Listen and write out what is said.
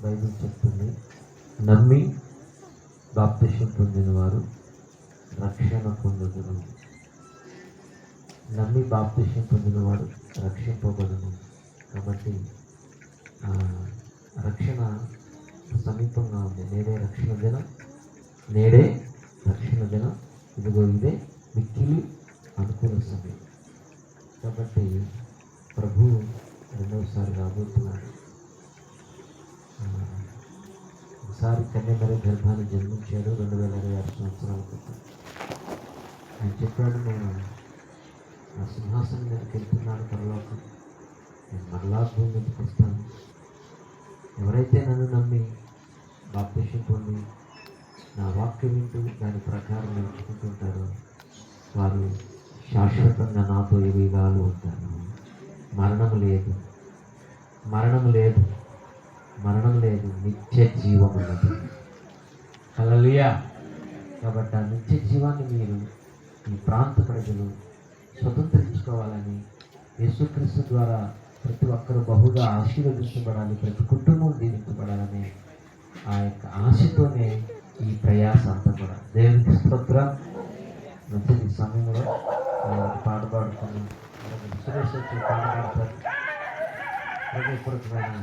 Bible చెప్తుంది, నమ్మి బాప్తిసం పొందిన వారు రక్షణ పొందుదురు. నమ్మి బాప్తిసం పొందిన వాడు రక్షింపబడును. కాబట్టి రక్షణ సమీపంగా ఉంది. నేడే రక్షణ దినం, నేడే రక్షణ దినం. ఇదిగో ఇదే మిక్కిలి అనుకూల సమయం. కాబట్టి ప్రభు రెండవసారి రాబోతున్నాడు. ఒకసారి కన్యమరి గర్భాన్ని జన్మించాడు 2026 సంవత్సరాల క్రితం. ఆయన చెప్పాడు, నేను నా సింహాసనం మీదకి వెళ్తున్నాను, పరలోకం, నేను మరలా భూమి మీదకి వస్తాను. ఎవరైతే నన్ను నమ్మి బాప్తిసం పొంది నా వాక్యం వింటూ దాని ప్రకారం నడుచుకుంటుంటారో వారు శాశ్వతంగా నాతో యుగాలు ఉంటారు. మరణం లేదు, మరణం లేదు, మరణం లేదు, నిత్య జీవం ఉన్నది. హల్లెలూయా. కాబట్టి ఆ నిత్య జీవాన్ని మీరు ఈ ప్రాంత ప్రజలు స్వతంత్రించుకోవాలని, యేసుక్రీస్తు ద్వారా ప్రతి ఒక్కరూ బహుగా ఆశీర్వదించబడాలి, ప్రతి కుటుంబం దీవించబడాలని ఆ యొక్క ఆశతోనే ఈ ప్రయాస అంతా కూడా. దేవునికి స్తోత్రం. మంచిది సమయంలో పాట పాడుతున్నాం. సురేష్ వచ్చి పాట పాడతారు. హృదయపూర్వకమైన